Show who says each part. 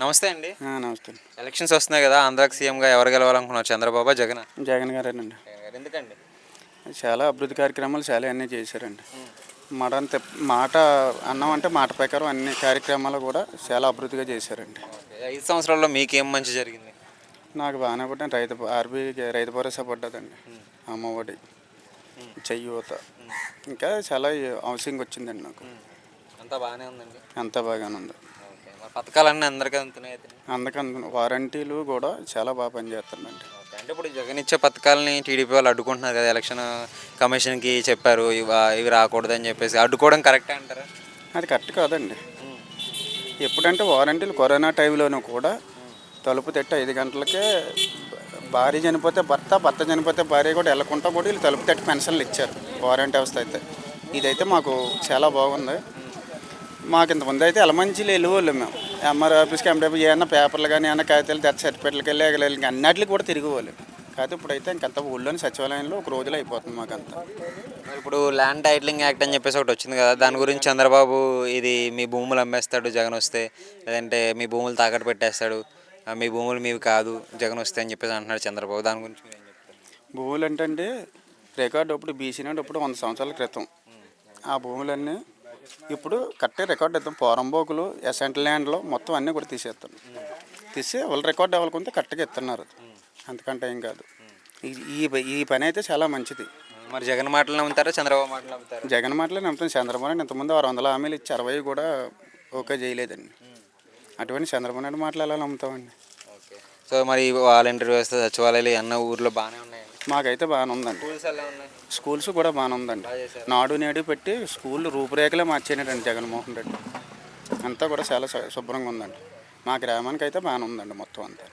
Speaker 1: నమస్తే అండి.
Speaker 2: నమస్తే అండి.
Speaker 1: ఎలక్షన్స్ వస్తున్నాయి కదా! ఆంధ్రాకి సీఎంగా ఎవరు గెలవాలనుకున్నారు? చంద్రబాబా, జగనా?
Speaker 2: జగన్ గారేనండి.
Speaker 1: జగన్ గారు. ఎందుకండి?
Speaker 2: చాలా అభివృద్ధి కార్యక్రమాలు చాలా అన్నీ చేశారండి.
Speaker 1: హ్మ్.
Speaker 2: మాట మాట అన్నం అంటే మాట ప్రకారం అన్ని కార్యక్రమాలు కూడా చాలా అభివృద్ధిగా చేశారండి.
Speaker 1: ఓకే. 5 సంవత్సరాల్లో మీకేం మంచి జరిగింది?
Speaker 2: నాకు బాగానే పడ్డాను. ఆర్బీకి రైతు భరోసా పడ్డదండి.
Speaker 1: హ్మ్.
Speaker 2: అమ్మఒడి,
Speaker 1: హ్మ్.
Speaker 2: చెయ్యూత,
Speaker 1: హ్మ్.
Speaker 2: ఇంకా చాలా హౌసింగ్ వచ్చిందండి నాకు.
Speaker 1: హ్మ్. అంతా బాగానే ఉందండి.
Speaker 2: అంతా బాగానే ఉంది.
Speaker 1: ఓకే. మరి పథకాలన్నీ అందరికీ అందుతున్నాయి అయితే?
Speaker 2: అందుకని వారంటీలు కూడా చాలా బాగా పనిచేస్తుందండి.
Speaker 1: ఓకే. అంటే ఇప్పుడు జగన్ ఇచ్చే పథకాలని టీడీపీ వాళ్ళు అడ్డుకుంటున్నారు కదా! ఎలక్షన్ కమిషన్‌కి చెప్పారు. ఇవి రాకూడదని చెప్పేసి. అడ్డుకోవడం కరెక్టే అంటారా?
Speaker 2: అది కరెక్ట్ కాదండి.
Speaker 1: హ్మ్.
Speaker 2: ఎప్పుడంటే వారంటీలు కరోనా టైంలోనూ కూడా
Speaker 1: హ్మ్.
Speaker 2: తలుపు తట్టి 5 గంటలకే భార్య చనిపోతే భర్త, భర్త చనిపోతే భార్య కూడా వెళ్ళకుండా కూడా వీళ్ళు తలుపు తట్టి పెన్షన్లు ఇచ్చారు. వారంటీ వ్యవస్థ అయితే ఇదైతే మాకు చాలా బాగుంది. మాకు ఇంతకుముందు అయితే ఎలమంచిలో వెళ్ళేవాళ్ళం మేము. ఎంఆర్ ఆఫీస్కి ఎండీ ఏమన్నా పేపర్లు కానీ ఏమన్నా కాగితాలు తెచ్చి సర్టిఫికెట్లకి వెళ్ళి అన్నిటికి కూడా తిరిగేవాళ్ళం. కాకపోతే ఇప్పుడైతే ఇంకంత ఊళ్ళోని సచివాలయంలో ఒక రోజులో అయిపోతుంది మాకంతా.
Speaker 1: మరి ఇప్పుడు ల్యాండ్ టైటిలింగ్ యాక్ట్ అని చెప్పేసి ఒకటి వచ్చింది కదా! దాని గురించి చంద్రబాబు ఇది మీ భూములు అమ్మేస్తాడు జగన్ వస్తే. లేదంటే మీ భూములు తాకట్టు పెట్టేస్తాడు. మీ భూములు మీవి కాదు జగన్ వస్తే అని చెప్పేసి అంటున్నాడు చంద్రబాబు. దాని గురించి మీరేం చెప్తారు?
Speaker 2: భూములు అంటే రికార్డు అప్పుడు బీసీ నాడు ఇప్పుడు 100 సంవత్సరాల క్రితం ఆ భూములన్నీ ఇప్పుడు కరెక్ట్గా రికార్డు ఇద్దాం. పోరంబోకులు ఎసెంట్ ల్యాండ్లో మొత్తం అన్నీ కూడా తీసేస్తాను. తీసి వాళ్ళ రికార్డు ఎవరికొంటే కరెక్ట్గా ఇస్తున్నారు. అంతకంటే ఏం కాదు. ఈ ఈ ఈ పని అయితే చాలా మంచిది.
Speaker 1: మరి జగన్ మాటలు నమ్ముతారా? చంద్రబాబు మాటలు నమ్ముతారా?
Speaker 2: జగన్ మాటలే నమ్ముతాను. చంద్రబాబు నాయుడు ఇంతకుముందు 600 హామీలు ఇచ్చి 60 కూడా ఓకే చేయలేదండి. అటువంటి చంద్రబాబు నాయుడు మాటలు ఎలా నమ్ముతామండి?
Speaker 1: ఓకే. సో మరి వాలంటీర్ వ్యవస్థ, సచివాలయాలు అన్న ఊర్లో బాగానే ఉన్నాయండి.
Speaker 2: మాకైతే బాగానే ఉందండి.
Speaker 1: స్కూల్స్ ఎలా ఉన్నాయి?
Speaker 2: స్కూల్స్ కూడా బాగానే ఉందండి.
Speaker 1: బాగా చేశారు.
Speaker 2: నాడు నేడు పెట్టి స్కూల్ రూపురేఖలే మార్చేనాడండి జగన్మోహన్ రెడ్డి. అంతా కూడా చాలా శుభ్రంగా ఉందండి. మా గ్రామానికి అయితే బాగానే ఉందండి మొత్తం అంతా.